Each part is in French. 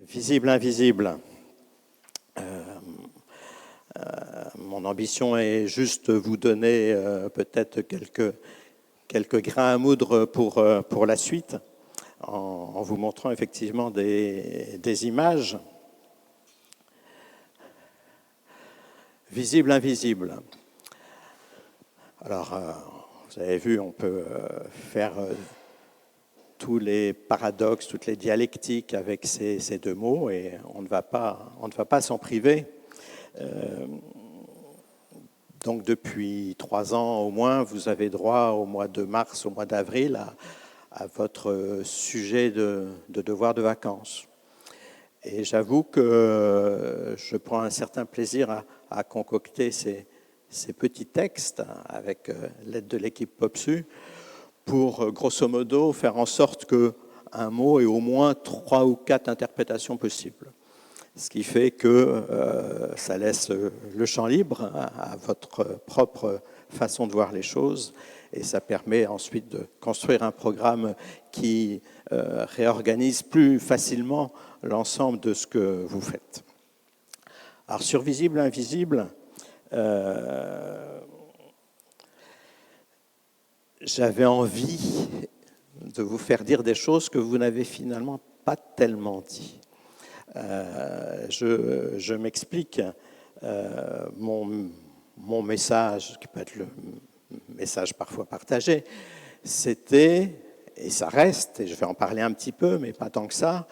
Visible, invisible. Mon ambition est juste vous donner peut-être quelques grains à moudre pour la suite, en vous montrant effectivement des images. Visible, invisible. Alors, vous avez vu, on peut faire tous les paradoxes, toutes les dialectiques avec ces deux mots, et on ne va pas s'en priver. Donc depuis 3 ans au moins, vous avez droit au mois de mars, au mois d'avril, à votre sujet de devoir de vacances. Et j'avoue que je prends un certain plaisir à concocter ces petits textes avec l'aide de l'équipe POPSU pour, grosso modo, faire en sorte qu'un mot ait au moins 3 ou 4 interprétations possibles. Ce qui fait que ça laisse le champ libre à votre propre façon de voir les choses, et ça permet ensuite de construire un programme qui réorganise plus facilement l'ensemble de ce que vous faites. Alors sur visible, invisible, j'avais envie de vous faire dire des choses que vous n'avez finalement pas tellement dit. Je m'explique. Mon message, qui peut être le message parfois partagé, c'était, et ça reste, et je vais en parler un petit peu, mais pas tant que ça,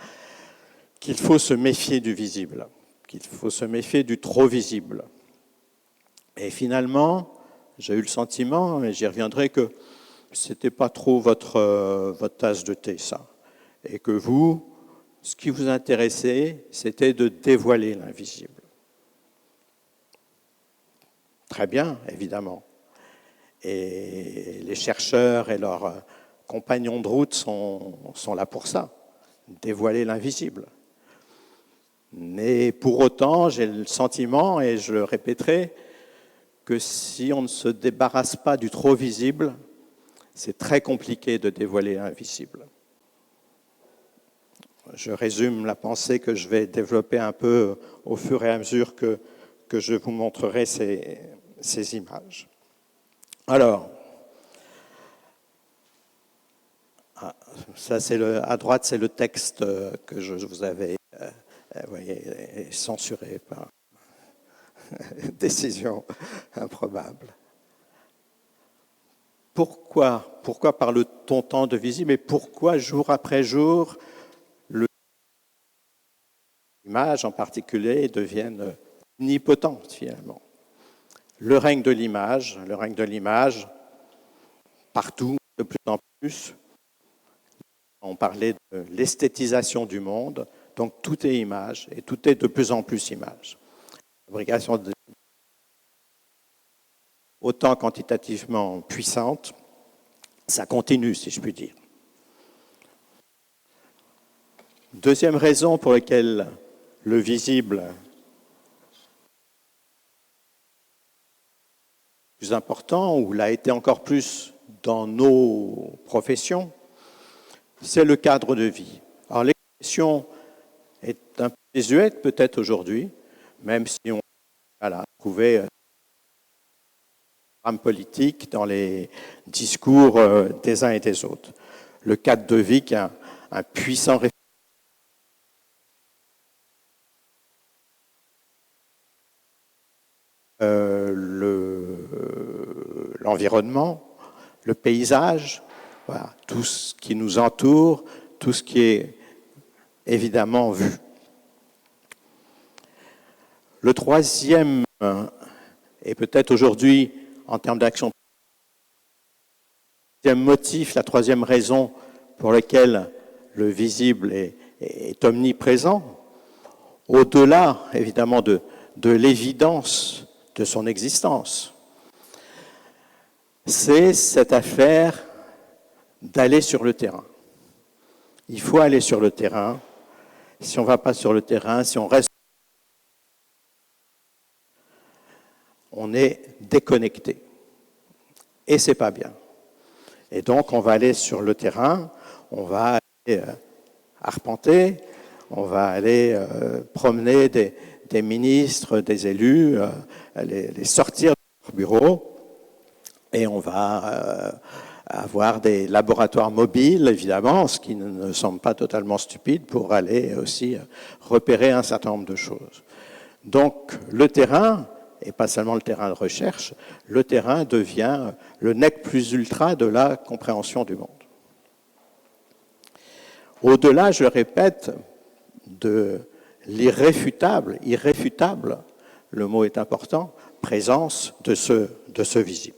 qu'il faut se méfier du visible, qu'il faut se méfier du trop visible. Et finalement, j'ai eu le sentiment, et j'y reviendrai, que c'était pas trop votre tasse de thé, ça. Et que vous, ce qui vous intéressait, c'était de dévoiler l'invisible. Très bien, évidemment. Et les chercheurs et leurs compagnons de route sont là pour ça, dévoiler l'invisible. Mais pour autant, j'ai le sentiment, et je le répéterai, que si on ne se débarrasse pas du trop visible, c'est très compliqué de dévoiler l'invisible. Je résume la pensée que je vais développer un peu au fur et à mesure que je vous montrerai ces images. Alors, ça c'est à droite, c'est le texte que je vous avais voyez, censuré par décision improbable. Pourquoi parle-t-on tant de visible, et pourquoi jour après jour images en particulier deviennent omnipotentes finalement. Le règne de l'image, partout, de plus en plus. On parlait de l'esthétisation du monde, donc tout est image, et tout est de plus en plus image. Fabrication de autant quantitativement puissante, ça continue, si je puis dire. Deuxième raison pour laquelle le visible plus important, ou l'a été encore plus dans nos professions, c'est le cadre de vie. Alors l'expression est un peu désuète peut-être aujourd'hui, même si on a trouvé un politique dans les discours des uns et des autres. Le cadre de vie qui a un puissant référent. L'environnement, le paysage, voilà, tout ce qui nous entoure, tout ce qui est évidemment vu. Le troisième, et peut-être aujourd'hui en termes d'action, le troisième motif, la troisième raison pour laquelle le visible est omniprésent, au-delà évidemment de l'évidence de son existence, c'est cette affaire d'aller sur le terrain. Il faut aller sur le terrain. Si on ne va pas sur le terrain, si on reste, on est déconnecté. Et ce n'est pas bien. Et donc, on va aller sur le terrain, on va aller arpenter, on va aller promener des ministres, des élus, les sortir de leur bureau, et on va avoir des laboratoires mobiles, évidemment, ce qui ne semble pas totalement stupide, pour aller aussi repérer un certain nombre de choses. Donc le terrain, et pas seulement le terrain de recherche, le terrain devient le nec plus ultra de la compréhension du monde. Au-delà, je le répète, de l'irréfutable, le mot est important, présence de ce visible.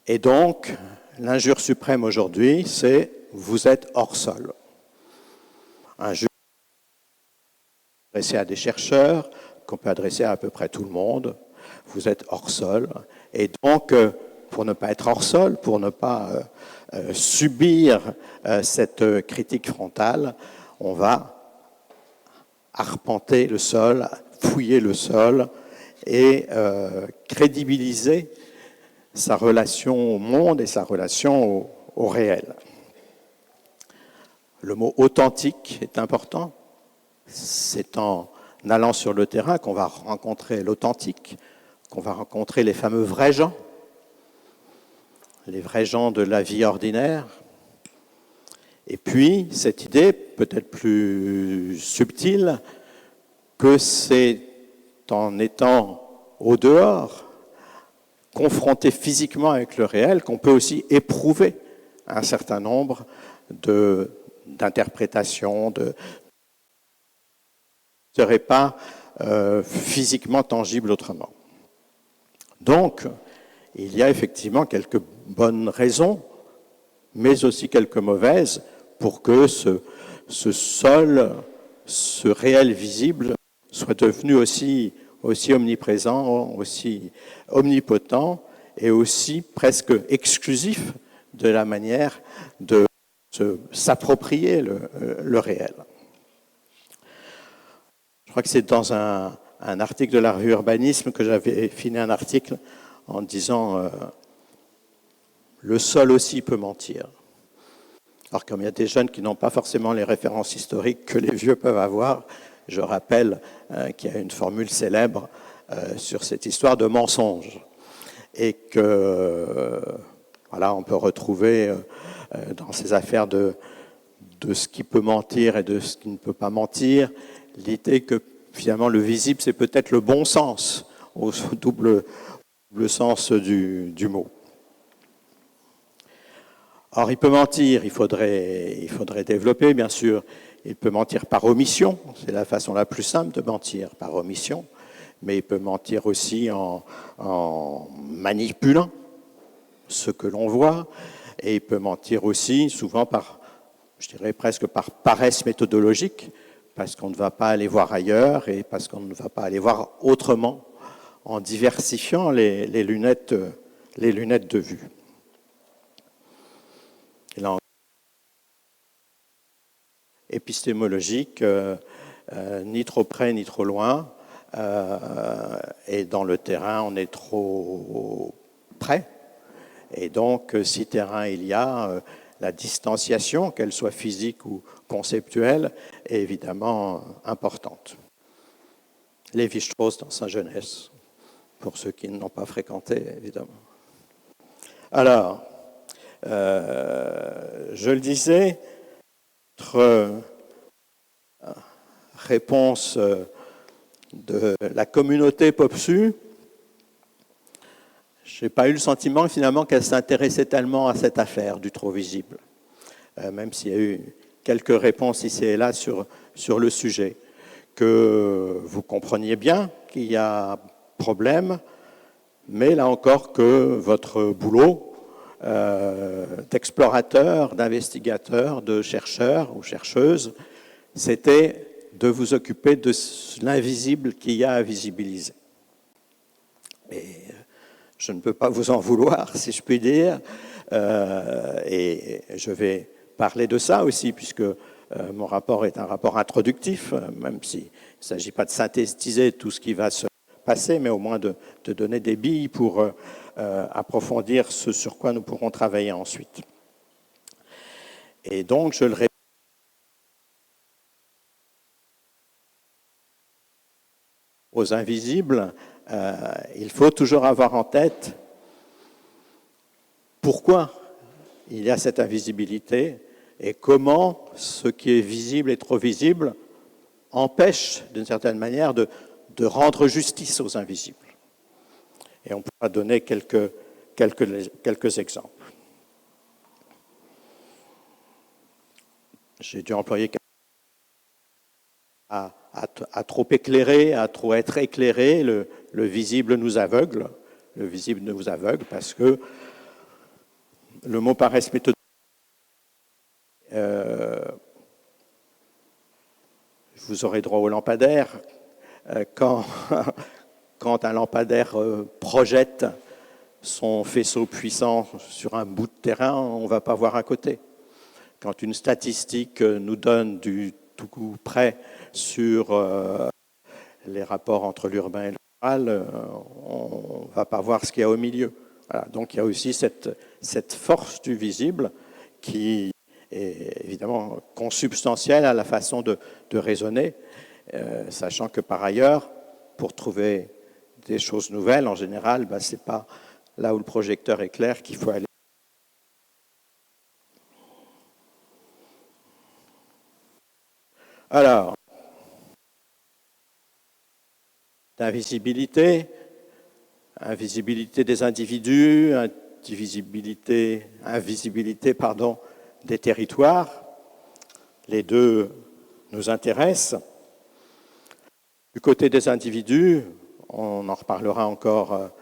Et donc, l'injure suprême aujourd'hui, c'est « vous êtes hors sol ». Injure adressée à des chercheurs, qu'on peut adresser à peu près tout le monde. Vous êtes hors sol. Et donc, pour ne pas être hors sol, pour ne pas subir cette critique frontale, on va arpenter le sol, fouiller le sol et crédibiliser sa relation au monde et sa relation au réel. Le mot authentique est important. C'est en allant sur le terrain qu'on va rencontrer l'authentique, qu'on va rencontrer les fameux vrais gens, les vrais gens de la vie ordinaire. Et puis, cette idée, peut-être plus subtile, que c'est en étant au dehors, confronté physiquement avec le réel, qu'on peut aussi éprouver un certain nombre d'interprétations, ne serait pas physiquement tangible autrement. Donc, il y a effectivement quelques bonnes raisons, mais aussi quelques mauvaises, pour que ce sol, ce réel visible, soit devenu aussi omniprésent, aussi omnipotent et aussi presque exclusif de la manière de s'approprier le réel. Je crois que c'est dans un article de la revue Urbanisme que j'avais fini un article en disant le sol aussi peut mentir. Alors comme il y a des jeunes qui n'ont pas forcément les références historiques que les vieux peuvent avoir, je rappelle qu'il y a une formule célèbre sur cette histoire de mensonge et que voilà, on peut retrouver dans ces affaires de ce qui peut mentir et de ce qui ne peut pas mentir, l'idée que finalement le visible c'est peut-être le bon sens, au double sens du mot. Or, il peut mentir, il faudrait développer, bien sûr. Il peut mentir par omission, c'est la façon la plus simple de mentir, par omission. Mais il peut mentir aussi en manipulant ce que l'on voit. Et il peut mentir aussi, souvent je dirais presque par paresse méthodologique, parce qu'on ne va pas aller voir ailleurs et parce qu'on ne va pas aller voir autrement, en diversifiant les lunettes de vue. Et là, épistémologique, ni trop près ni trop loin, et dans le terrain on est trop près, et donc si terrain il y a, la distanciation, qu'elle soit physique ou conceptuelle, est évidemment importante. Lévi-Strauss dans sa jeunesse, pour ceux qui ne l'ont pas fréquenté, évidemment. Alors, je le disais, notre réponse de la communauté POPSU, je n'ai pas eu le sentiment finalement qu'elle s'intéressait tellement à cette affaire du trop visible, même s'il y a eu quelques réponses ici et là sur le sujet, que vous compreniez bien qu'il y a problème, mais là encore que votre boulot d'explorateur, d'investigateur, de chercheur ou chercheuse, c'était de vous occuper de l'invisible qu'il y a à visibiliser. Et je ne peux pas vous en vouloir, si je puis dire, et je vais parler de ça aussi, puisque mon rapport est un rapport introductif, même s'il ne s'agit pas de synthétiser tout ce qui va se passer, mais au moins de donner des billes pour approfondir ce sur quoi nous pourrons travailler ensuite. Et donc, je le répète, aux invisibles, il faut toujours avoir en tête pourquoi il y a cette invisibilité et comment ce qui est visible et trop visible empêche, d'une certaine manière, de rendre justice aux invisibles. Et on pourra donner quelques exemples. J'ai dû employer à trop éclairer, à trop être éclairé, le visible nous aveugle. Le visible nous aveugle parce que le mot paresse méthodique, vous aurez droit au lampadaire. Quand un lampadaire projette son faisceau puissant sur un bout de terrain, on ne va pas voir à côté. Quand une statistique nous donne du tout coup près sur les rapports entre l'urbain et le rural, on ne va pas voir ce qu'il y a au milieu. Voilà. Donc il y a aussi cette force du visible qui est évidemment consubstantielle à la façon de raisonner, sachant que par ailleurs, pour trouver des choses nouvelles, en général, ce n'est pas là où le projecteur est clair qu'il faut aller. Alors, invisibilité des individus, invisibilité des territoires. Les deux nous intéressent. Du côté des individus, on en reparlera encore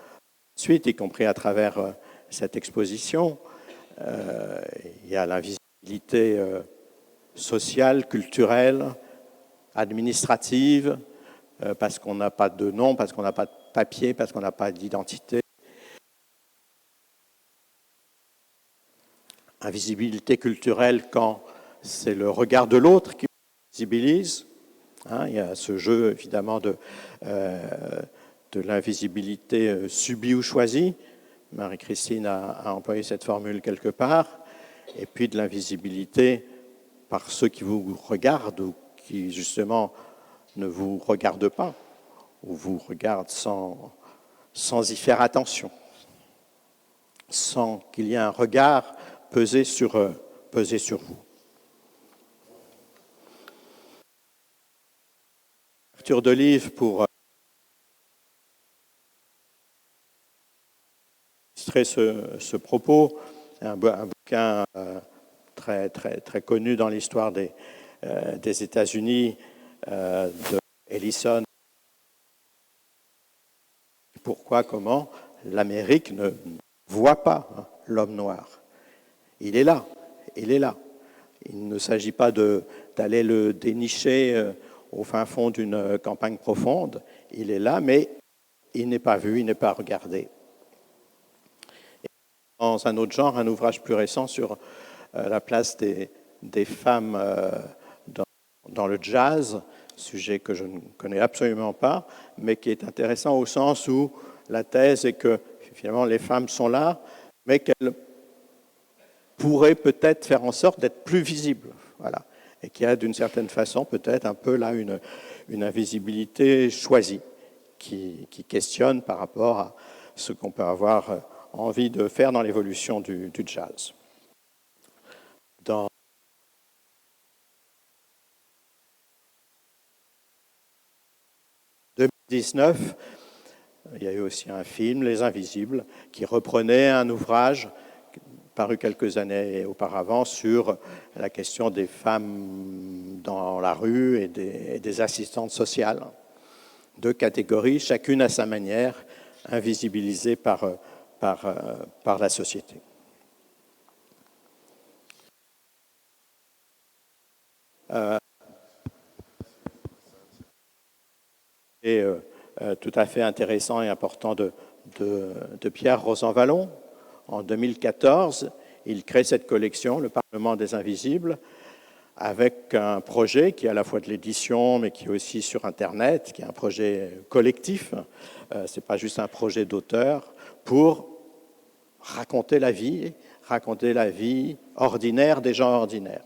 ensuite, y compris à travers cette exposition. Il y a l'invisibilité sociale, culturelle, administrative, parce qu'on n'a pas de nom, parce qu'on n'a pas de papier, parce qu'on n'a pas d'identité. Invisibilité culturelle quand c'est le regard de l'autre qui visibilise. Il y a ce jeu évidemment de l'invisibilité subie ou choisie. Marie-Christine a employé cette formule quelque part. Et puis de l'invisibilité par ceux qui vous regardent ou qui justement ne vous regardent pas ou vous regardent sans y faire attention, sans qu'il y ait un regard pesé sur vous. Ouverture de livre pour illustrer ce propos, un bouquin très, très, très connu dans l'histoire des États-Unis de Ellison. Pourquoi, comment l'Amérique ne voit pas l'homme noir. Il est là, il est là. Il ne s'agit pas d'aller le dénicher au fin fond d'une campagne profonde. Il est là, mais il n'est pas vu, il n'est pas regardé. Et dans un autre genre, un ouvrage plus récent sur la place des femmes dans le jazz, sujet que je ne connais absolument pas, mais qui est intéressant au sens où la thèse est que finalement les femmes sont là, mais qu'elles pourraient peut-être faire en sorte d'être plus visibles. Voilà. Et qu'il y a d'une certaine façon peut-être un peu là une invisibilité choisie qui questionne par rapport à ce qu'on peut avoir envie de faire dans l'évolution du jazz. Dans 2019, il y a eu aussi un film, Les Invisibles, qui reprenait un ouvrage paru quelques années auparavant sur la question des femmes dans la rue et des assistantes sociales. Deux catégories, chacune à sa manière, invisibilisées par la société. Et tout à fait intéressant et important de Pierre Rosanvallon. En 2014, il crée cette collection, le Parlement des Invisibles, avec un projet qui est à la fois de l'édition, mais qui est aussi sur Internet, qui est un projet collectif. Ce n'est pas juste un projet d'auteur, pour raconter la vie raconter la vie ordinaire des gens ordinaires.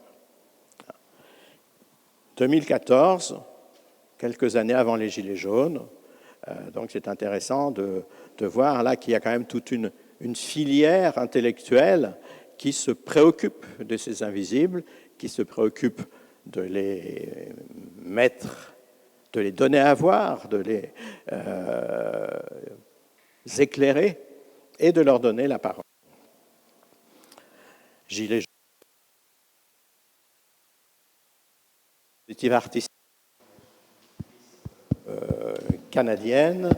2014, quelques années avant les Gilets jaunes, donc c'est intéressant de voir là qu'il y a quand même toute une filière intellectuelle qui se préoccupe de ces invisibles, qui se préoccupe de les mettre, de les donner à voir, de les éclairer et de leur donner la parole. Gilets jaunes, initiative artistique canadienne,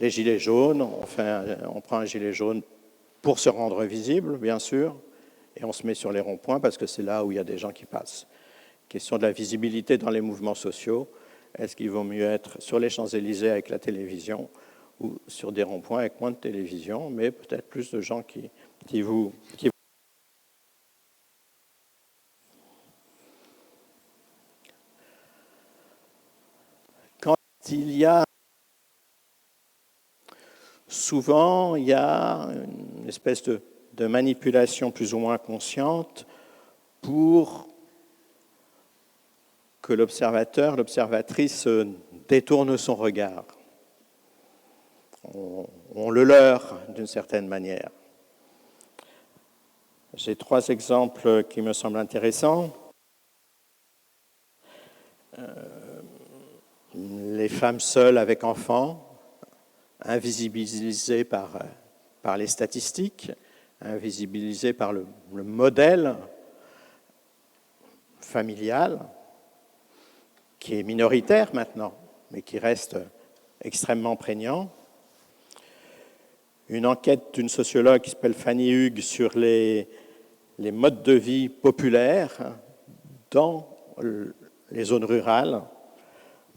les Gilets jaunes, on prend un gilet jaune pour se rendre visible, bien sûr, et on se met sur les ronds-points parce que c'est là où il y a des gens qui passent. Question de la visibilité dans les mouvements sociaux. Est-ce qu'il vaut mieux être sur les Champs-Élysées avec la télévision ou sur des ronds-points avec moins de télévision, mais peut-être plus de gens qui vous... Quand il y a... Souvent, il y a une espèce de manipulation plus ou moins consciente pour que l'observateur, l'observatrice détourne son regard. On le leurre d'une certaine manière. J'ai 3 exemples qui me semblent intéressants. Les femmes seules avec enfants, invisibilisées par les statistiques, invisibilisées par le modèle familial, qui est minoritaire maintenant, mais qui reste extrêmement prégnant. Une enquête d'une sociologue qui s'appelle Fanny Hughes sur les modes de vie populaires dans les zones rurales,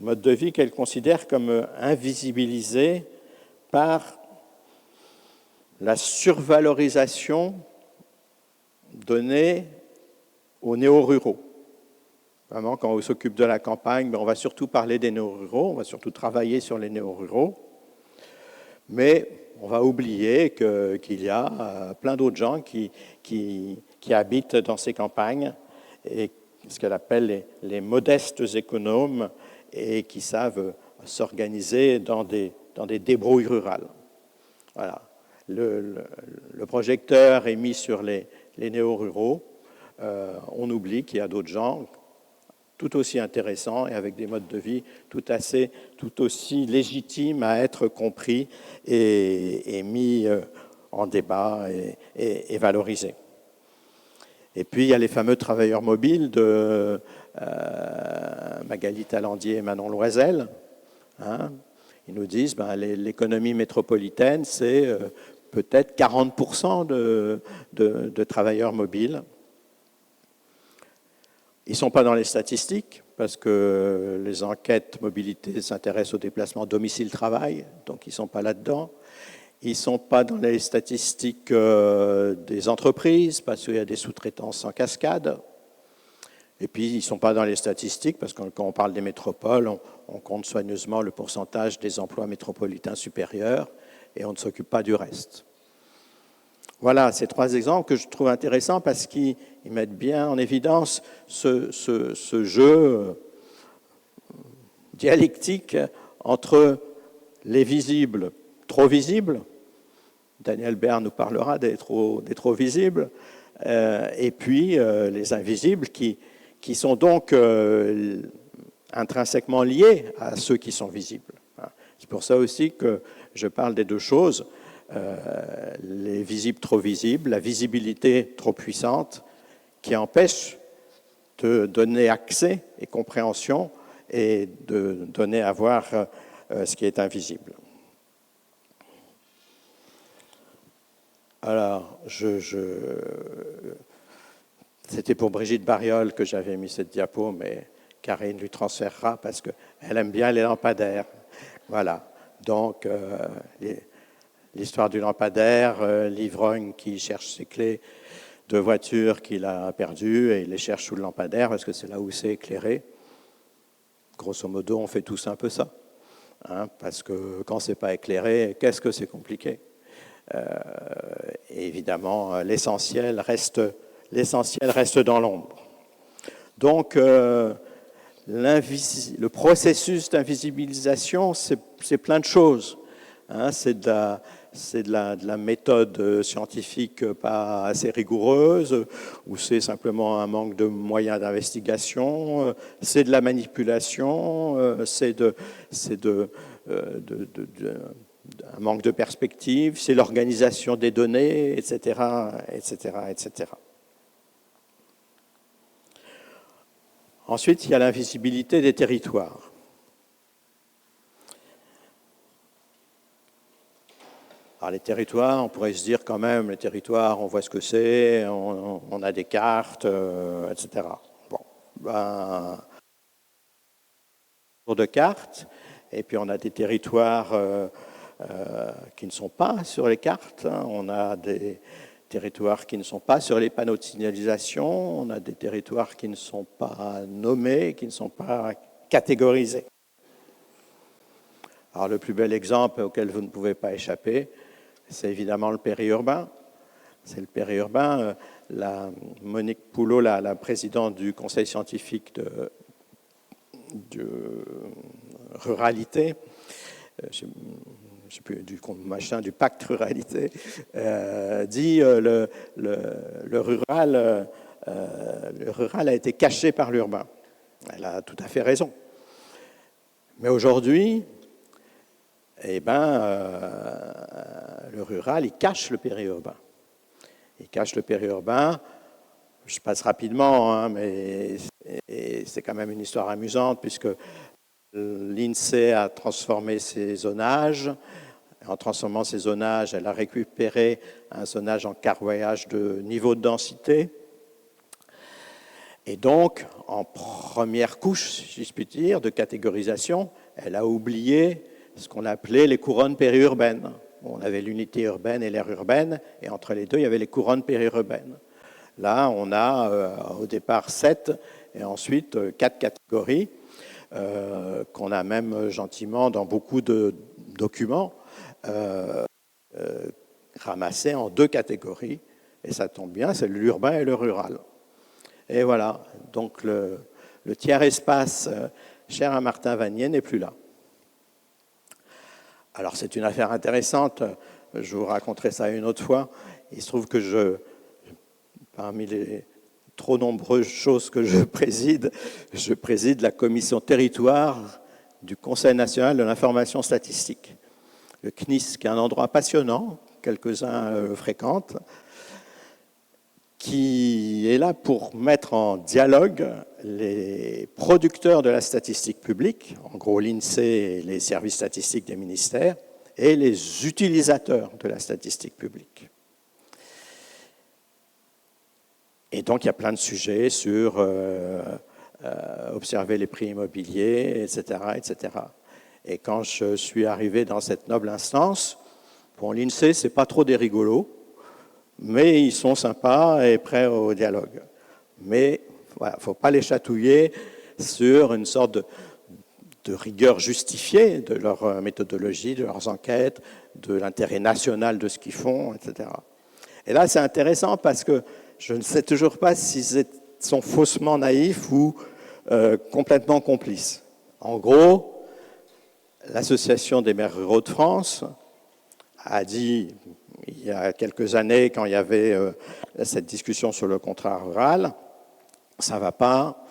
mode de vie qu'elle considère comme invisibilisé par la survalorisation donnée aux néo-ruraux. Vraiment, quand on s'occupe de la campagne, on va surtout parler des néo-ruraux, on va surtout travailler sur les néo-ruraux, mais on va oublier qu'il y a plein d'autres gens qui habitent dans ces campagnes, et ce qu'elle appelle les modestes économes, et qui savent s'organiser dans des débrouilles rurales. Voilà. Le projecteur est mis sur les néo-ruraux. On oublie qu'il y a d'autres gens tout aussi intéressants et avec des modes de vie tout aussi légitimes à être compris et mis en débat et valorisés. Et puis, il y a les fameux travailleurs mobiles de Magali Talandier et Manon Loisel. Ils nous disent que l'économie métropolitaine, c'est peut-être 40% de travailleurs mobiles. Ils ne sont pas dans les statistiques, parce que les enquêtes mobilité s'intéressent au déplacement domicile-travail, donc ils ne sont pas là-dedans. Ils ne sont pas dans les statistiques des entreprises, parce qu'il y a des sous-traitances en cascade. Et puis, ils ne sont pas dans les statistiques, parce que quand on parle des métropoles, on compte soigneusement le pourcentage des emplois métropolitains supérieurs, et on ne s'occupe pas du reste. Voilà, ces 3 exemples que je trouve intéressants parce qu'ils mettent bien en évidence ce jeu dialectique entre les visibles, trop visibles, Daniel Bert nous parlera des trop visibles, et puis les invisibles qui sont donc intrinsèquement liés à ceux qui sont visibles. C'est pour ça aussi que je parle des 2 choses. Les visibles trop visibles, la visibilité trop puissante qui empêche de donner accès et compréhension et de donner à voir ce qui est invisible. Alors, c'était pour Brigitte Bariol que j'avais mis cette diapo, mais Karine lui transférera parce qu'elle aime bien les lampadaires. Voilà, donc l'histoire du lampadaire, l'ivrogne qui cherche ses clés de voiture qu'il a perdues et il les cherche sous le lampadaire parce que c'est là où c'est éclairé. Grosso modo, on fait tous un peu ça. Parce que quand c'est pas éclairé, qu'est-ce que c'est compliqué. Et évidemment, l'essentiel reste dans l'ombre. Donc, le processus d'invisibilisation, c'est plein de choses. Hein, c'est de la méthode scientifique pas assez rigoureuse, ou c'est simplement un manque de moyens d'investigation, c'est de la manipulation, c'est un manque de perspective, c'est l'organisation des données, etc., etc., etc. Ensuite, il y a l'invisibilité des territoires. Alors les territoires, on pourrait se dire quand même, les territoires, on voit ce que c'est, on a des cartes, etc. Bon, de cartes, et puis on a des territoires qui ne sont pas sur les cartes, on a des territoires qui ne sont pas sur les panneaux de signalisation, on a des territoires qui ne sont pas nommés, qui ne sont pas catégorisés. Alors le plus bel exemple auquel vous ne pouvez pas échapper, c'est évidemment le périurbain. C'est le périurbain. Monique Poulot, la présidente du conseil scientifique de ruralité, je ne sais plus, du pacte ruralité, dit le rural a été caché par l'urbain. Elle a tout à fait raison. Mais aujourd'hui, le rural, il cache le périurbain. Il cache le périurbain. Je passe rapidement, hein, mais c'est quand même une histoire amusante, puisque l'INSEE a transformé ses zonages. En transformant ces zonages, elle a récupéré un zonage en carroyage de niveau de densité. Et donc, en première couche, si je puis dire, de catégorisation, elle a oublié ce qu'on appelait les couronnes périurbaines. On avait l'unité urbaine et l'aire urbaine, et entre les deux, il y avait les couronnes périurbaines. Là, on a au départ 7, et ensuite 4 catégories, qu'on a même gentiment dans beaucoup de documents, ramassés en 2 catégories, et ça tombe bien, c'est l'urbain et le rural. Et voilà, donc le tiers-espace cher à Martin Vanier n'est plus là. Alors c'est une affaire intéressante, je vous raconterai ça une autre fois. Il se trouve que parmi les trop nombreuses choses que je préside la commission territoire du Conseil national de l'information statistique. Le CNIS, qui est un endroit passionnant, quelques-uns le fréquentent, qui est là pour mettre en dialogue les producteurs de la statistique publique, en gros l'INSEE et les services statistiques des ministères, et les utilisateurs de la statistique publique. Et donc il y a plein de sujets sur observer les prix immobiliers, etc., etc. Et quand je suis arrivé dans cette noble instance, bon, l'INSEE, c'est pas trop des rigolos, mais ils sont sympas et prêts au dialogue. Mais voilà, il ne faut pas les chatouiller sur une sorte de rigueur justifiée de leur méthodologie, de leurs enquêtes, de l'intérêt national de ce qu'ils font, etc. Et là, c'est intéressant parce que je ne sais toujours pas s'ils sont faussement naïfs ou complètement complices. En gros, l'Association des maires ruraux de France a dit, il y a quelques années, quand il y avait cette discussion sur le contrat rural, ça ne va pas.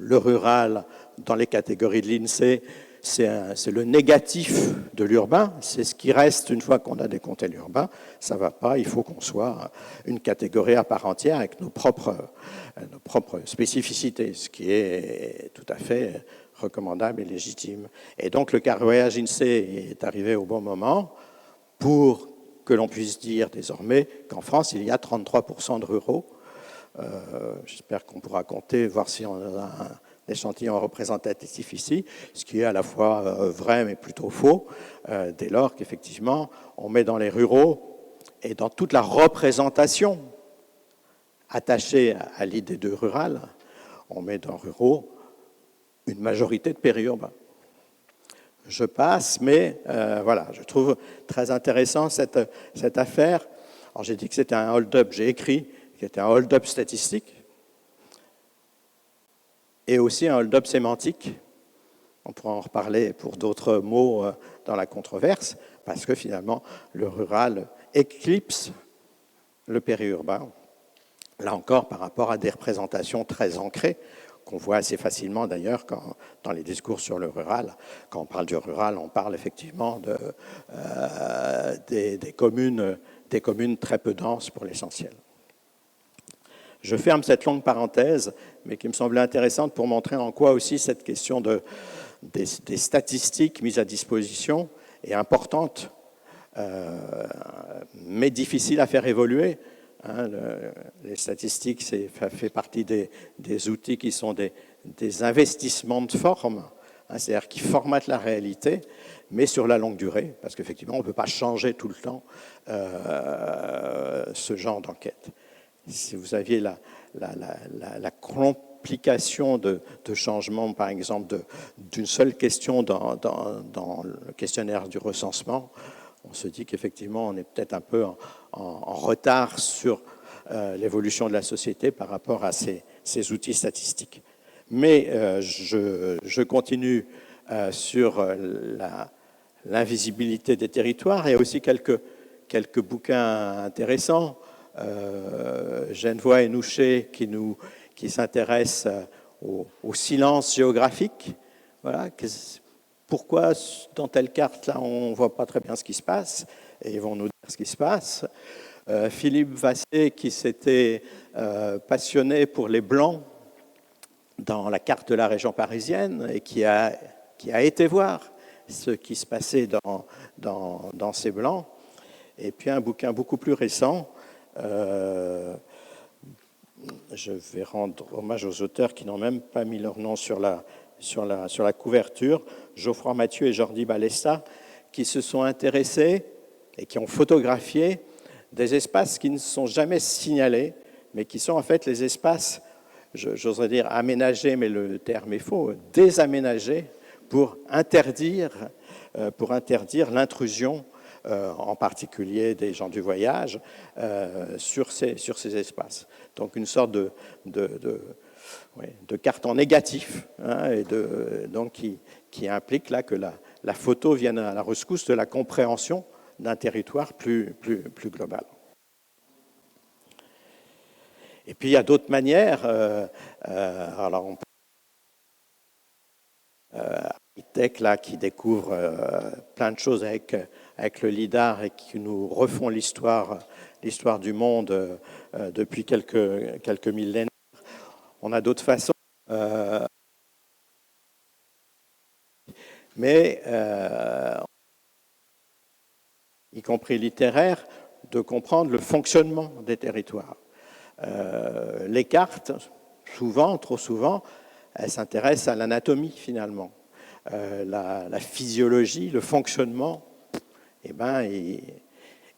Le rural, dans les catégories de l'INSEE, c'est le négatif de l'urbain, c'est ce qui reste une fois qu'on a décompté l'urbain. Ça ne va pas, il faut qu'on soit une catégorie à part entière avec nos propres spécificités, ce qui est tout à fait recommandable et légitime. Et donc le carroyage INSEE est arrivé au bon moment pour que l'on puisse dire désormais qu'en France, il y a 33% de ruraux. J'espère qu'on pourra compter, voir si on a un échantillon représentatif ici, ce qui est à la fois vrai mais plutôt faux, dès lors qu'effectivement, on met dans les ruraux et dans toute la représentation attachée à l'idée de rural, on met dans ruraux une majorité de périurbains. je passe, mais voilà, je trouve très intéressant cette affaire. Alors j'ai dit que c'était un hold-up, j'ai écrit que c'était un hold-up statistique et aussi un hold-up sémantique. On pourra en reparler pour d'autres mots dans la controverse, parce que finalement, le rural éclipse le périurbain. Là encore, par rapport à des représentations très ancrées, qu'on voit assez facilement d'ailleurs dans les discours sur le rural. Quand on parle du rural, on parle effectivement des communes très peu denses pour l'essentiel. Je ferme cette longue parenthèse, mais qui me semblait intéressante pour montrer en quoi aussi cette question des statistiques mises à disposition est importante, mais difficile à faire évoluer. Les statistiques, ça fait partie des outils qui sont des investissements de forme, c'est-à-dire qui formatent la réalité, mais sur la longue durée, parce qu'effectivement, on ne peut pas changer tout le temps ce genre d'enquête. Si vous aviez la complication de changement, par exemple, d'une seule question dans le questionnaire du recensement, on se dit qu'effectivement, on est peut-être un peu en retard sur l'évolution de la société par rapport à ces outils statistiques. Mais je continue sur l'invisibilité des territoires. Il y a aussi quelques bouquins intéressants. Genevois et Nouchet qui s'intéressent au silence géographique. Voilà, pourquoi dans telle carte, là, on ne voit pas très bien ce qui se passe, et ils vont nous dire ce qui se passe. Philippe Vassé, qui s'était passionné pour les Blancs dans la carte de la région parisienne, et qui a été voir ce qui se passait dans ces Blancs. Et puis un bouquin beaucoup plus récent, je vais rendre hommage aux auteurs qui n'ont même pas mis leur nom sur la couverture, Geoffroy Mathieu et Jordi Balesta, qui se sont intéressés et qui ont photographié des espaces qui ne sont jamais signalés, mais qui sont en fait les espaces, j'oserais dire aménagés, mais le terme est faux, désaménagés pour interdire l'intrusion, en particulier des gens du voyage, sur ces espaces. Donc une sorte de carte en négatif, et donc qui implique là que la photo vienne à la rescousse de la compréhension d'un territoire plus global. Et puis il y a d'autres manières. Alors on architectes là qui découvrent plein de choses avec le lidar et qui nous refont l'histoire du monde depuis quelques millénaires. On a d'autres façons, mais y compris littéraire, de comprendre le fonctionnement des territoires. Les cartes, souvent, trop souvent, elles s'intéressent à l'anatomie finalement. La physiologie, le fonctionnement, eh ben,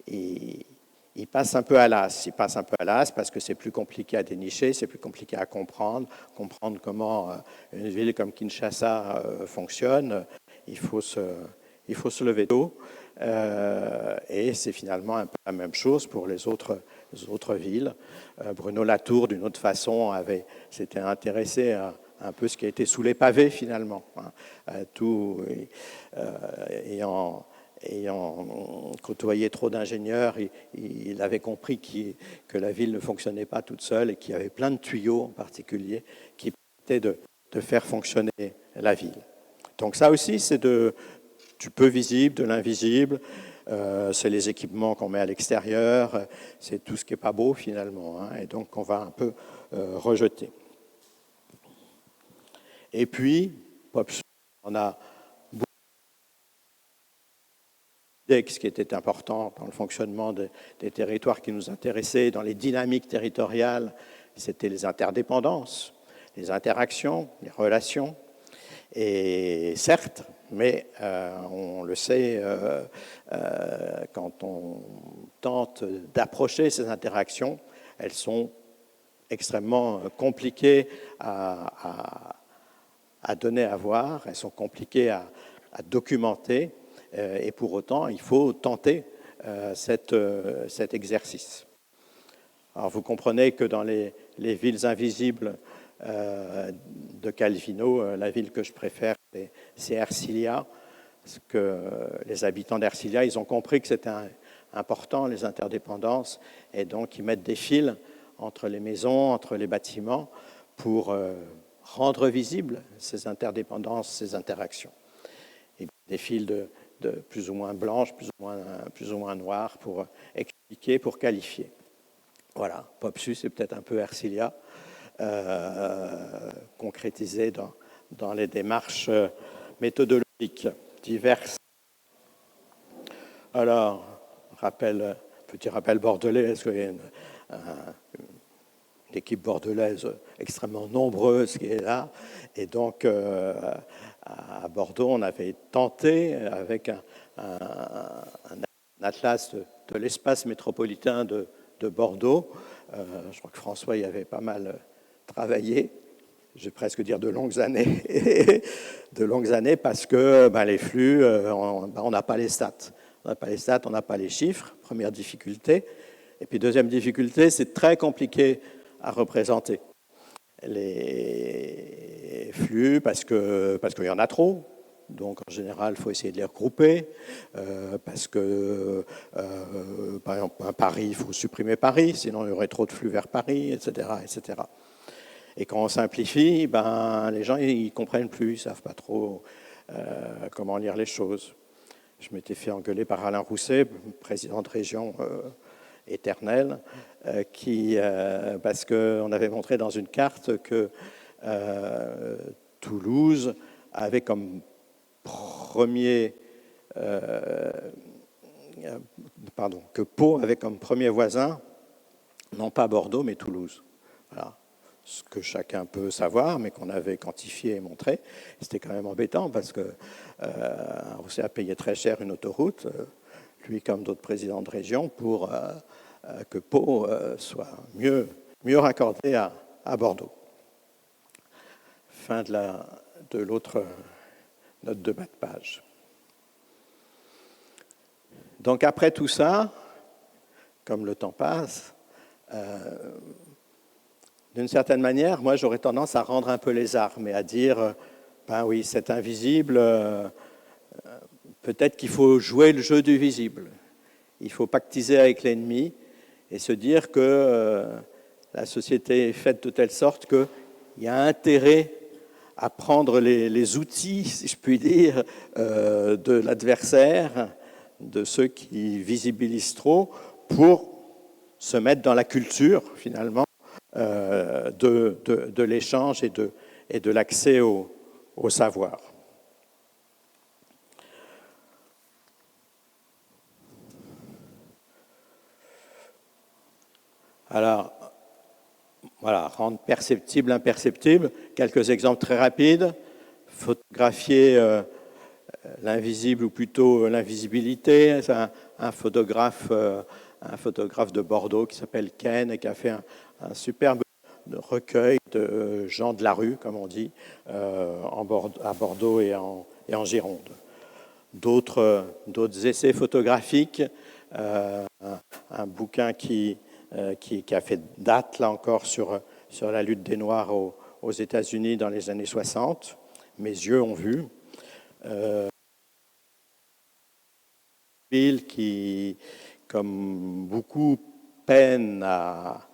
il passe un peu à l'as. Il passe un peu à l'as parce que c'est plus compliqué à dénicher, c'est plus compliqué à comprendre comment une ville comme Kinshasa fonctionne. Il faut se lever tôt. Et c'est finalement un peu la même chose pour les autres villes. Bruno Latour, d'une autre façon, s'était intéressé à un peu ce qui a été sous les pavés finalement. Tout ayant côtoyé trop d'ingénieurs, il avait compris que la ville ne fonctionnait pas toute seule et qu'il y avait plein de tuyaux en particulier qui permettaient de faire fonctionner la ville. Donc ça aussi, c'est du peu visible, de l'invisible, c'est les équipements qu'on met à l'extérieur, c'est tout ce qui n'est pas beau finalement, et donc on va un peu rejeter. Et puis, on a beaucoup d'idées, ce qui était important dans le fonctionnement des territoires qui nous intéressaient, dans les dynamiques territoriales, c'était les interdépendances, les interactions, les relations. Et certes, mais on le sait, quand on tente d'approcher ces interactions, elles sont extrêmement compliquées à donner à voir, elles sont compliquées à documenter, et pour autant, il faut tenter cet exercice. Alors, vous comprenez que dans les villes invisibles de Calvino, la ville que je préfère, c'est Ercilia, parce que les habitants d'Ercilia, ils ont compris que c'était important, les interdépendances, et donc ils mettent des fils entre les maisons, entre les bâtiments, pour rendre visibles ces interdépendances, ces interactions. Et des fils de plus ou moins blanches, plus ou moins noires, pour expliquer, pour qualifier. Voilà, Popsus est peut-être un peu Ercilia, concrétisé dans les démarches méthodologiques diverses. Alors, petit rappel bordelais, parce qu'il y a une équipe bordelaise extrêmement nombreuse qui est là. Et donc, à Bordeaux, on avait tenté, avec un atlas de l'espace métropolitain de Bordeaux, je crois que François y avait pas mal travaillé, je vais presque dire de longues années, parce que les flux, on n'a pas les stats. On n'a pas les stats, on n'a pas les chiffres, première difficulté. Et puis deuxième difficulté, c'est très compliqué à représenter les flux parce qu'il y en a trop. Donc en général, il faut essayer de les regrouper parce que, par exemple, à Paris, il faut supprimer Paris, sinon il y aurait trop de flux vers Paris, etc., etc. Et quand on simplifie, les gens ils ne comprennent plus, ils ne savent pas trop comment lire les choses. Je m'étais fait engueuler par Alain Rousset, président de région éternel, parce qu'on avait montré dans une carte que Toulouse avait comme que Pau avait comme premier voisin, non pas Bordeaux, mais Toulouse. Voilà. Ce que chacun peut savoir, mais qu'on avait quantifié et montré. C'était quand même embêtant parce que Rousset a payé très cher une autoroute, lui comme d'autres présidents de région, pour que Pau soit mieux raccordé à Bordeaux. Fin de l'autre note de bas de page. Donc après tout ça, comme le temps passe, d'une certaine manière, moi j'aurais tendance à rendre un peu les armes et à dire, oui, c'est invisible, peut-être qu'il faut jouer le jeu du visible. Il faut pactiser avec l'ennemi et se dire que la société est faite de telle sorte qu'il y a intérêt à prendre les outils, si je puis dire, de l'adversaire, de ceux qui visibilisent trop, pour se mettre dans la culture, finalement, de l'échange et de l'accès au savoir. Alors, voilà, rendre perceptible l'imperceptible. Quelques exemples très rapides. Photographier l'invisible ou plutôt l'invisibilité. C'est un photographe de Bordeaux qui s'appelle Ken et qui a fait un superbe recueil de gens de la rue, comme on dit, à Bordeaux et en Gironde. D'autres essais photographiques, un bouquin qui a fait date, là encore, sur la lutte des Noirs aux États-Unis dans les années 60. Mes yeux ont vu. Qui, comme beaucoup, peine à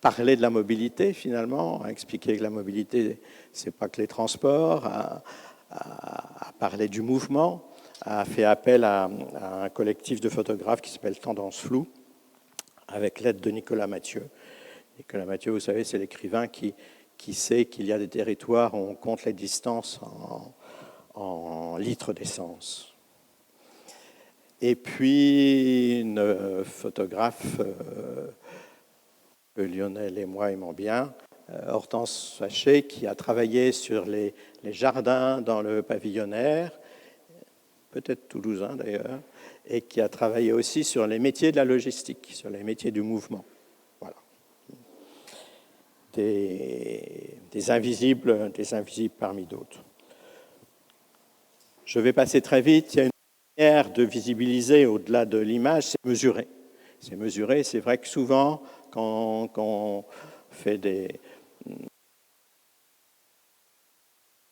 parler de la mobilité, finalement, à expliquer que la mobilité, ce n'est pas que les transports, à parler du mouvement, a fait appel à un collectif de photographes qui s'appelle Tendance Floue, avec l'aide de Nicolas Mathieu. Nicolas Mathieu, vous savez, c'est l'écrivain qui sait qu'il y a des territoires où on compte les distances en litres d'essence. Et puis, une photographe que Lionel et moi aimons bien, Hortense Sachet, qui a travaillé sur les jardins dans le pavillonnaire, peut-être toulousain d'ailleurs, et qui a travaillé aussi sur les métiers de la logistique, sur les métiers du mouvement. Voilà. Des invisibles parmi d'autres. Je vais passer très vite. Il y a une manière de visibiliser au-delà de l'image, c'est mesurer. C'est mesurer. C'est vrai que souvent, quand on fait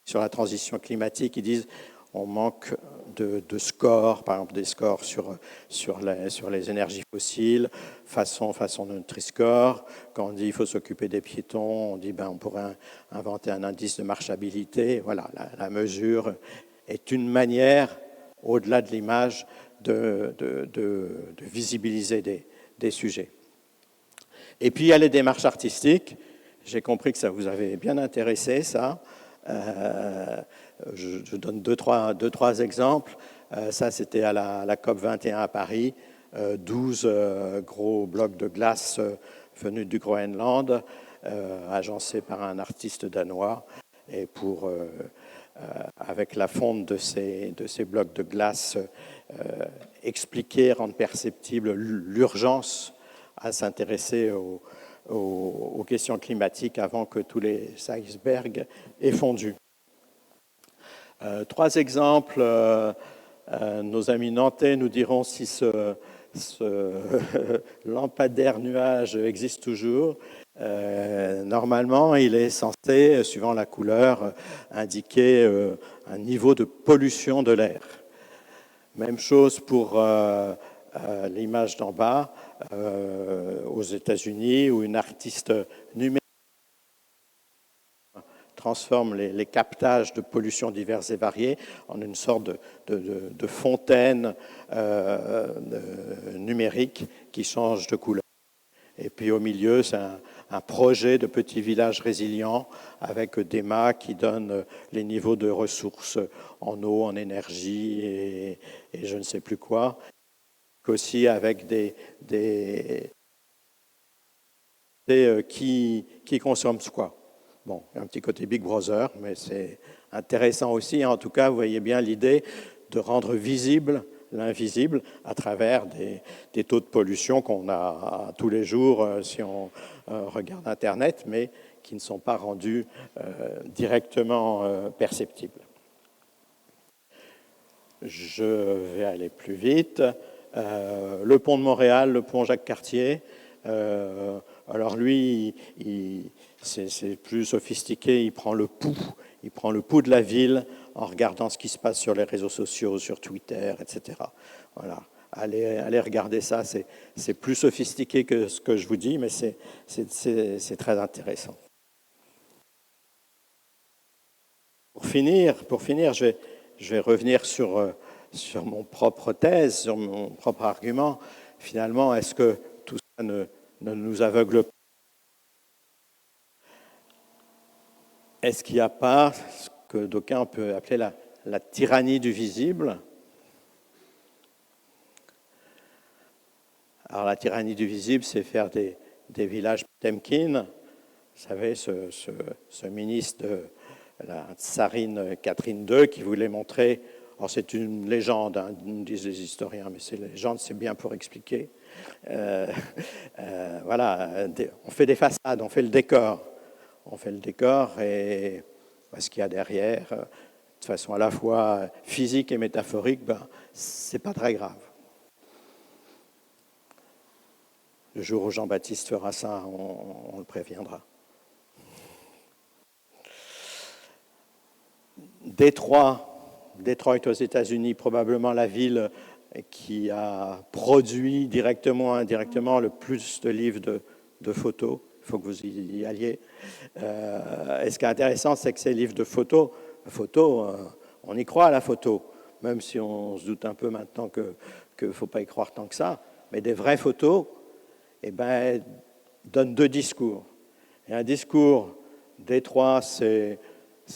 sur la transition climatique, ils disent on manque de scores, par exemple des scores sur les énergies fossiles, façon de Nutri-Score. Quand on dit qu'il faut s'occuper des piétons, on dit on pourrait inventer un indice de marchabilité. Voilà, la mesure est une manière, au-delà de l'image, de visibiliser des sujets. Et puis il y a les démarches artistiques. J'ai compris que ça vous avait bien intéressé, ça. Je donne deux, trois exemples. Ça, c'était à la COP 21 à Paris. 12 gros blocs de glace venus du Groenland, agencés par un artiste danois. Et avec la fonte de ces blocs de glace, expliquer, rendre perceptible l'urgence à s'intéresser aux questions climatiques avant que tous les icebergs aient fondu. 3 exemples. Nos amis nantais nous diront si ce lampadaire nuage existe toujours. Normalement, il est censé, suivant la couleur, indiquer un niveau de pollution de l'air. Même chose pour l'image d'en bas, aux États-Unis, où une artiste numérique transforme les captages de pollution diverses et variées en une sorte de fontaine numérique qui change de couleur. Et puis au milieu, c'est un projet de petit village résilient avec des mâts qui donnent les niveaux de ressources en eau, en énergie et je ne sais plus quoi. Aussi avec qui consomment quoi. Bon, un petit côté Big Brother, mais c'est intéressant aussi. En tout cas, vous voyez bien l'idée de rendre visible l'invisible à travers des taux de pollution qu'on a tous les jours si on regarde Internet, mais qui ne sont pas rendus directement perceptibles. Je vais aller plus vite. Le pont de Montréal, le pont Jacques-Cartier. Alors lui, c'est plus sophistiqué, il prend le pouls de la ville en regardant ce qui se passe sur les réseaux sociaux, sur Twitter, etc. Voilà. Allez regarder ça, c'est plus sophistiqué que ce que je vous dis, mais c'est très intéressant. Pour finir, je vais revenir sur mon propre thèse, sur mon propre argument. Finalement, est-ce que tout ça ne nous aveugle pas? Est-ce qu'il n'y a pas ce que d'aucuns peuvent appeler la tyrannie du visible? Alors la tyrannie du visible, c'est faire des villages Potemkin. Vous savez, ce ministre de la tsarine Catherine II qui voulait montrer, alors c'est une légende, hein, disent les historiens, mais c'est légende, c'est bien pour expliquer. Voilà, on fait des façades, on fait le décor. On fait le décor et ce qu'il y a derrière, de façon à la fois physique et métaphorique, c'est pas très grave. Le jour où Jean-Baptiste fera ça, on le préviendra. Detroit aux États-Unis, probablement la ville qui a produit directement ou indirectement le plus de livres de photos. Il faut que vous y alliez. Et ce qui est intéressant, c'est que ces livres de photos, on y croit à la photo, même si on se doute un peu maintenant qu'il ne faut pas y croire tant que ça. Mais des vraies photos, donnent 2 discours. Et un discours Détroit, c'est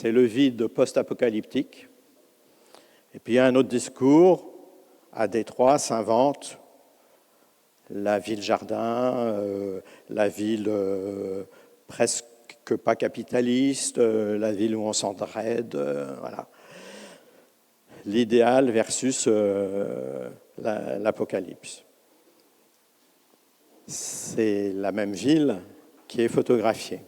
le vide post-apocalyptique. Et puis il y a un autre discours, à Détroit s'invente la ville-jardin, la ville presque pas capitaliste, la ville où on s'entraide, voilà. L'idéal versus l'apocalypse. C'est la même ville qui est photographiée.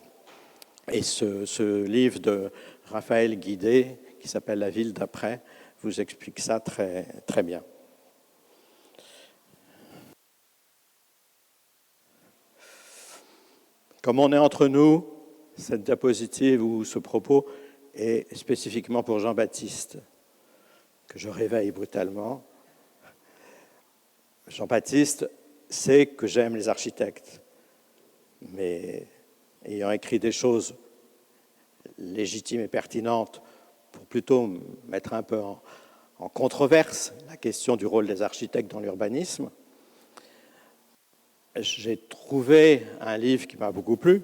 Et ce livre de Raphaël Guidé, qui s'appelle La ville d'après, vous explique ça très, très bien. Comme on est entre nous, cette diapositive ou ce propos est spécifiquement pour Jean-Baptiste, que je réveille brutalement. Jean-Baptiste sait que j'aime les architectes, mais ayant écrit des choses légitimes et pertinentes pour plutôt mettre un peu en controverse la question du rôle des architectes dans l'urbanisme, j'ai trouvé un livre qui m'a beaucoup plu.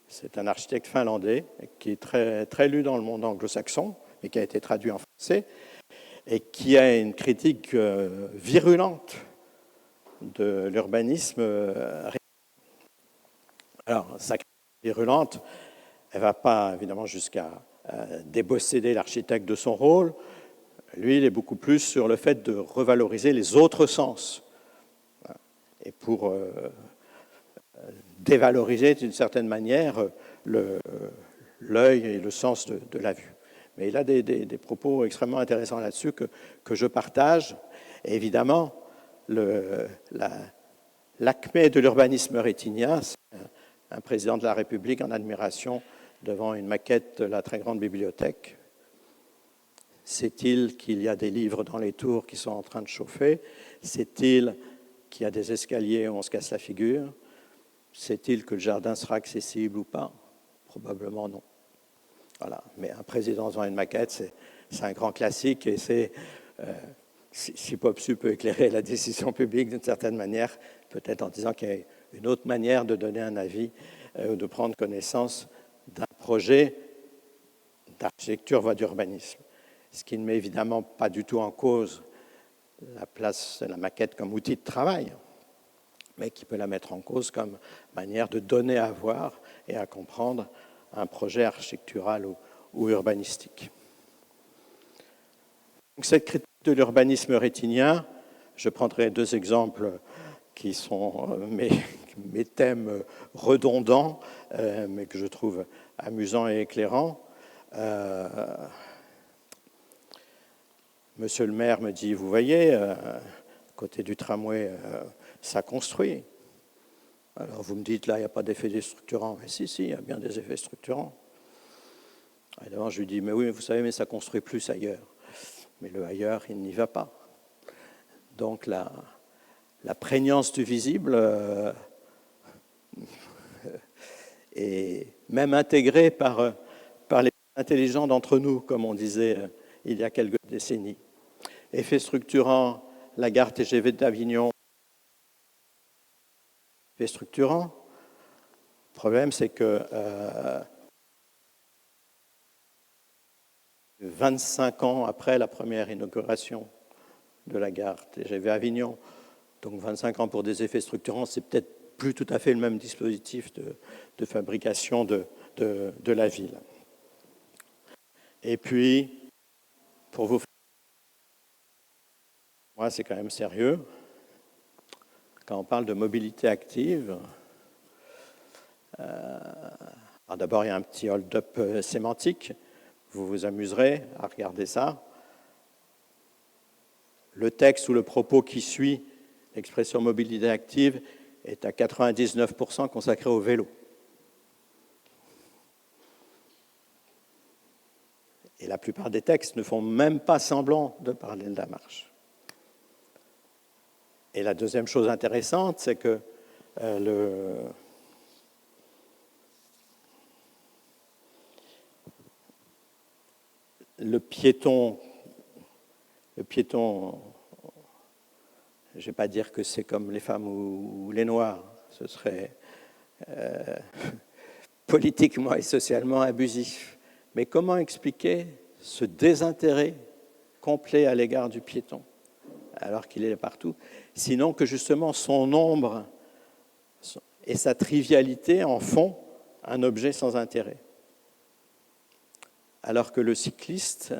C'est un architecte finlandais qui est très, très lu dans le monde anglo-saxon et qui a été traduit en français et qui a une critique virulente de l'urbanisme. Alors, sa critique virulente, elle ne va pas évidemment jusqu'à déposséder l'architecte de son rôle. Lui, il est beaucoup plus sur le fait de revaloriser les autres sens et pour dévaloriser d'une certaine manière l'œil et le sens de la vue. Mais il a des propos extrêmement intéressants là-dessus que je partage. Et évidemment, l'acmé de l'urbanisme rétinien, c'est un président de la République en admiration devant une maquette de la très grande bibliothèque. Sait-il qu'il y a des livres dans les tours qui sont en train de chauffer? Sait-il qu'il y a des escaliers où on se casse la figure? Sait-il que le jardin sera accessible ou pas? Probablement non. Voilà. Mais un président devant une maquette, c'est un grand classique et c'est, si PopSu peut éclairer la décision publique d'une certaine manière, peut-être en disant qu'il y a une autre manière de donner un avis ou de prendre connaissance d'un projet d'architecture voie d'urbanisme. Ce qui ne met évidemment pas du tout en cause la place de la maquette comme outil de travail, mais qui peut la mettre en cause comme manière de donner à voir et à comprendre un projet architectural ou urbanistique. Donc, cette critique de l'urbanisme rétinien, je prendrai deux exemples qui sont mes thèmes redondants, mais que je trouve amusants et éclairants. Monsieur le maire me dit, vous voyez, à côté du tramway, ça construit. Alors vous me dites, là, il n'y a pas d'effet déstructurant. Mais si, il y a bien des effets structurants. Et d'abord, je lui dis, mais oui, mais vous savez, mais ça construit plus ailleurs. Mais le ailleurs, il n'y va pas. Donc la prégnance du visible est même intégrée par les intelligents d'entre nous, comme on disait il y a quelques décennies. Effet structurant, la gare TGV d'Avignon. Effet structurant. Le problème, c'est que 25 ans après la première inauguration de la gare TGV Avignon, donc 25 ans pour des effets structurants, c'est peut-être plus tout à fait le même dispositif de fabrication de la ville. Et puis, pour vous, moi, c'est quand même sérieux. Quand on parle de mobilité active, d'abord, il y a un petit hold-up sémantique. Vous vous amuserez à regarder ça. Le texte ou le propos qui suit l'expression mobilité active est à 99% consacré au vélo. Et la plupart des textes ne font même pas semblant de parler de la marche. Et la deuxième chose intéressante, c'est que le piéton, je ne vais pas dire que c'est comme les femmes ou les noirs, ce serait politiquement et socialement abusif. Mais comment expliquer ce désintérêt complet à l'égard du piéton, alors qu'il est partout, sinon que justement son ombre et sa trivialité en font un objet sans intérêt. Alors que le cycliste,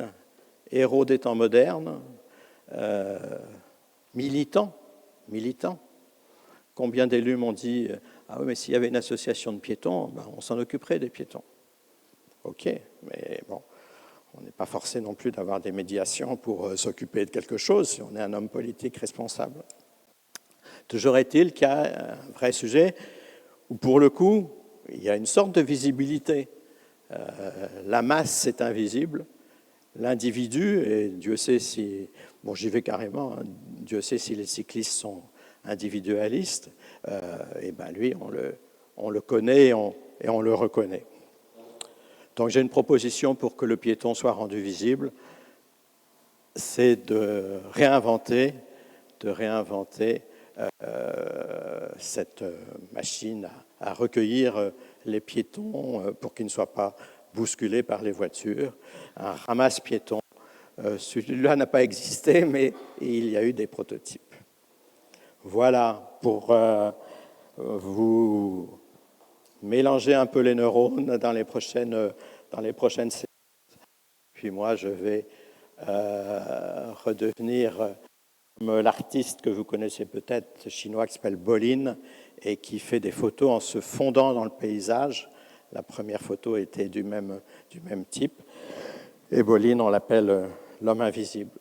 héros des temps modernes, militant, combien d'élus m'ont dit « Ah oui, mais s'il y avait une association de piétons, ben, on s'en occuperait des piétons. » Ok, mais bon, On n'est pas forcé non plus d'avoir des médiations pour s'occuper de quelque chose si on est un homme politique responsable. Toujours est-il qu'il y a un vrai sujet où, pour le coup, il y a une sorte de visibilité. La masse, c'est invisible. L'individu, et Dieu sait si... Bon, j'y vais carrément. Hein, Dieu sait si les cyclistes sont individualistes. Et ben lui, on le connaît et on le reconnaît. Donc j'ai une proposition pour que le piéton soit rendu visible, c'est de réinventer cette machine à recueillir les piétons pour qu'ils ne soient pas bousculés par les voitures. Un ramasse-piétons, celui-là n'a pas existé, mais il y a eu des prototypes. Voilà, pour vous mélanger un peu les neurones dans les prochaines séances. Puis moi, je vais redevenir comme l'artiste que vous connaissez peut-être, chinois, qui s'appelle Bolin, et qui fait des photos en se fondant dans le paysage. La première photo était du même type. Et Bolin, on l'appelle l'homme invisible.